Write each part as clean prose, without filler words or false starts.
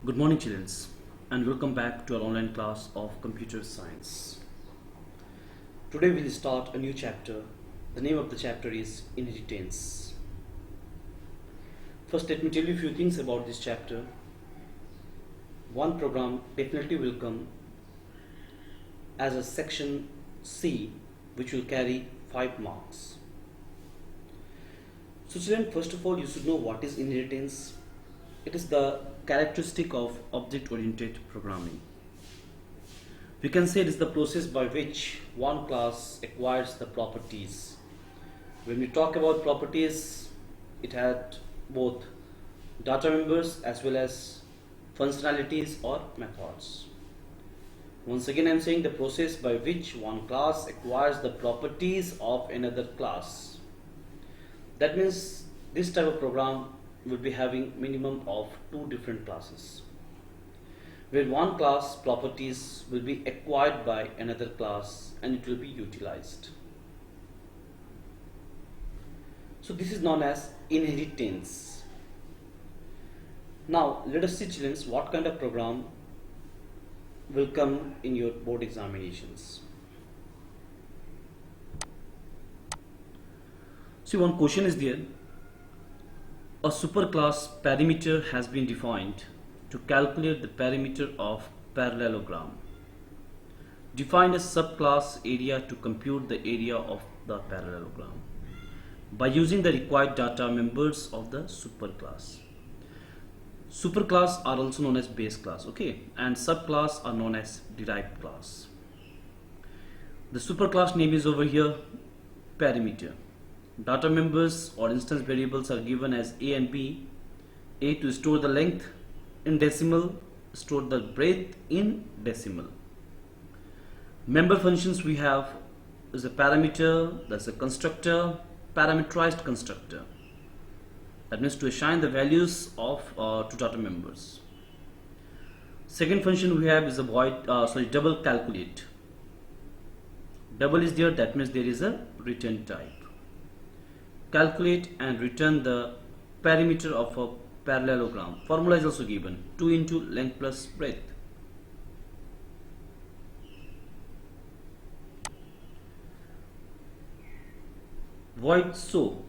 Good morning, children, and welcome back to our online class of computer science. Today we'll start a new chapter. The name of the chapter is Inheritance. First, let me tell you a few things about this chapter. One program definitely will come as a section C, which will carry 5 marks. So, children, first of all, you should know what is inheritance. It is the characteristic of object-oriented programming. We can say it is the process by which one class acquires the properties. When we talk about properties, it had both data members as well as functionalities or methods. Once again, I am saying the process by which one class acquires the properties of another class. That means this type of program will be having minimum of 2 different classes, where one class properties will be acquired by another class and it will be utilized. So this is known as inheritance. Now let us see, children, what kind of program will come in your board examinations. See, one question is there. A superclass perimeter has been defined to calculate the perimeter of parallelogram. Define a subclass area to compute the area of the parallelogram by using the required data members of the superclass. Superclass are also known as base class, okay, and subclass are known as derived class. The superclass name is over here perimeter. Data members or instance variables are given as A and B. A to store the length in decimal, store the breadth in decimal. Member functions we have is a parameter, that's a constructor, parameterized constructor. That means to assign the values of to data members. Second function we have is a double calculate. Double is there, that means there is a return type. Calculate and return the perimeter of a parallelogram. Formula is also given, 2 into length plus breadth. Void so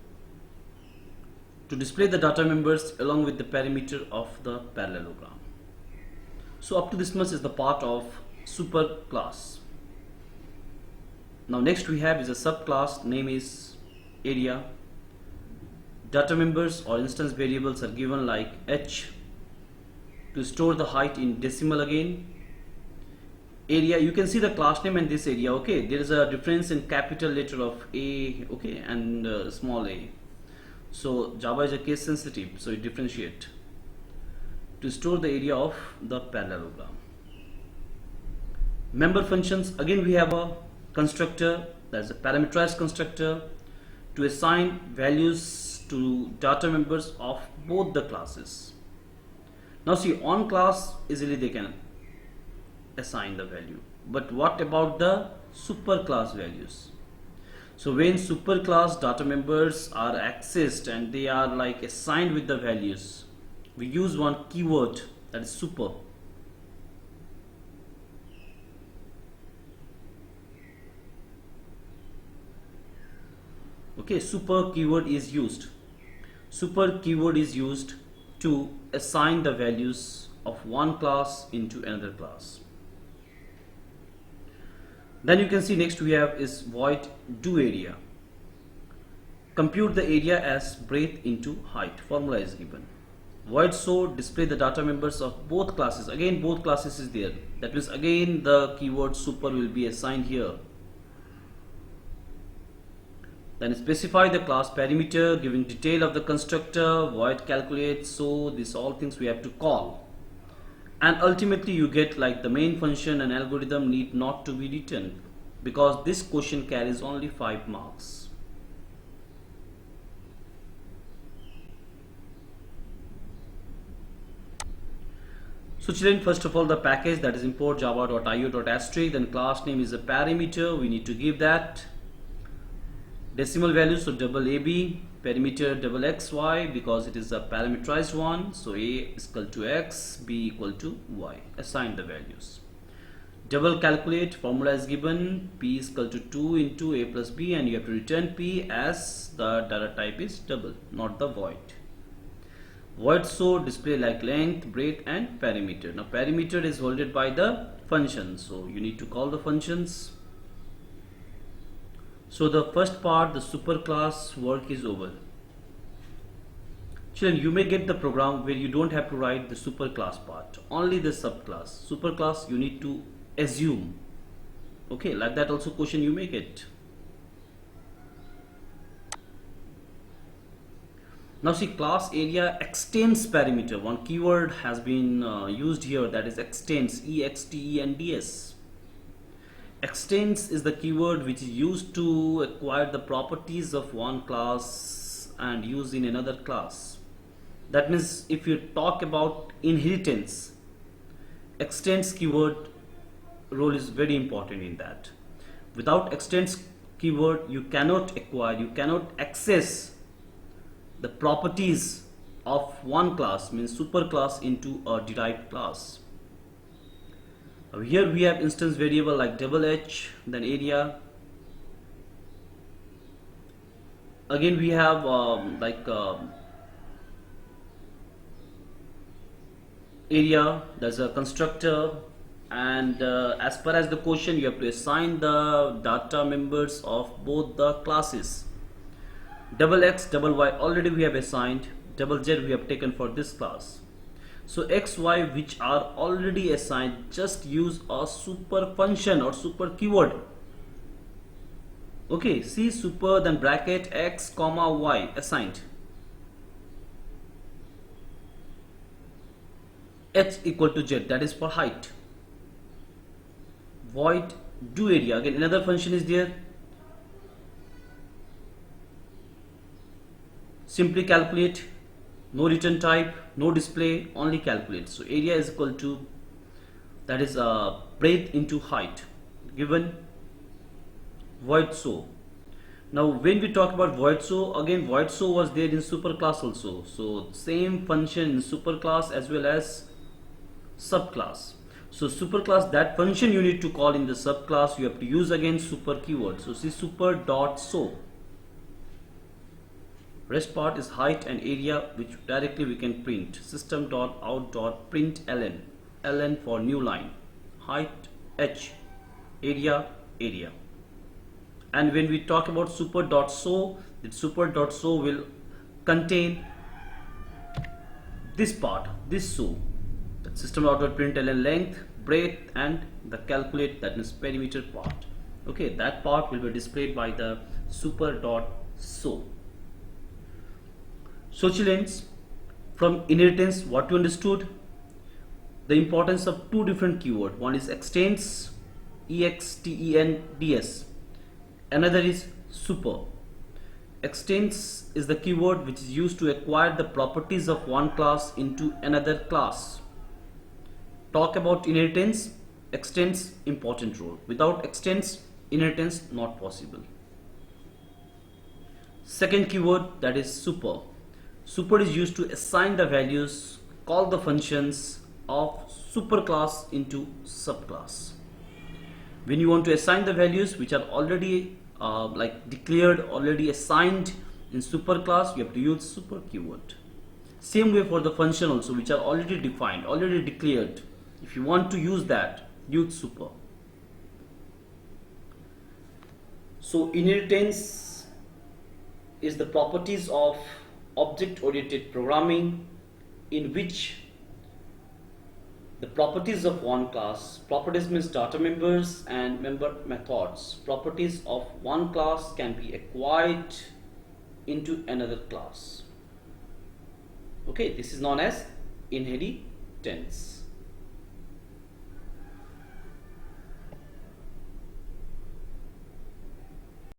to display the data members along with the perimeter of the parallelogram. So up to this much is the part of superclass. Now next we have is a subclass, name is area. Data members or instance variables are given like h to store the height in decimal again. Area, you can see the class name and this area, okay, there is a difference in capital letter of A, okay, and small a. So Java is a case sensitive, so it differentiate to store the area of the parallelogram. Member functions, again we have a constructor, that's a parameterized constructor to assign values to data members of both the classes. Now see, on class easily they can assign the value, but what about the superclass values? So when superclass data members are accessed and they are like assigned with the values, we use one keyword, that is super. Okay, super keyword is used. Super keyword is used to assign the values of one class into another class. Then you can see next we have is void do area. Compute the area as breadth into height. Formula is given. Void so display the data members of both classes. Again both classes is there. That means again the keyword super will be assigned here. Then specify the class perimeter, giving detail of the constructor, void calculate, so these all things we have to call. And ultimately you get like the main function and algorithm need not to be written because this question carries only 5 marks. So children, first of all the package, that is import java.io.asterisk, then class name is a parameter, we need to give that. Decimal value, so double AB, perimeter double xy because it is a parameterized one. So a is equal to x, b equal to y. Assign the values. Double calculate, formula is given, p is equal to 2 into a plus b, and you have to return p as the data type is double, not the void. Void show display like length, breadth and perimeter. Now perimeter is held by the function, so you need to call the functions. So the first part, the superclass work is over. Children, you may get the program where you don't have to write the superclass part, only the subclass. Superclass you need to assume. Okay, like that also question you may get. Now see, class area extends perimeter. One keyword has been used here, that is extends, extends. Extends is the keyword which is used to acquire the properties of one class and use in another class. That means if you talk about inheritance, extends keyword role is very important in that. Without extends keyword, you cannot acquire, you cannot access the properties of one class, means superclass, into a derived class. Here we have instance variable like double h, then area. Again we have area, there's a constructor, and as per as the question you have to assign the data members of both the classes. Double x, double y already we have assigned, double z we have taken for this class. So x, y which are already assigned, just use a super function or super keyword. Okay, see super, then bracket x comma y assigned. H equal to z, that is for height. Void do area, again another function is there. Simply calculate, no return type, no display, only calculate. So area is equal to, that is breadth into height, given void show. Now when we talk about void show, again void show was there in superclass also. So same function in superclass as well as subclass. So superclass, that function you need to call in the subclass, you have to use again super keyword. So see super dot show. Rest part is height and area, which directly we can print. System dot out dot print ln for new line, height h, area area. And when we talk about super dot show, the super dot show will contain this part, this show, that system dot print ln length, breadth and the calculate, that means perimeter part. Okay, that part will be displayed by the super dot show. So children, from inheritance what you understood? The importance of two different keywords. One is extends, extends. Another is super. Extends is the keyword which is used to acquire the properties of one class into another class. Talk about inheritance, extends important role. Without extends, inheritance not possible. Second keyword, that is super. Super is used to assign the values, call the functions of superclass into subclass. When you want to assign the values which are already declared, already assigned in superclass, you have to use super keyword. Same way for the function also, which are already defined, already declared. If you want to use that, use super. So inheritance is the properties of object-oriented programming, in which the properties of one class, properties means data members and member methods, properties of one class can be acquired into another class. Okay, this is known as inheritance.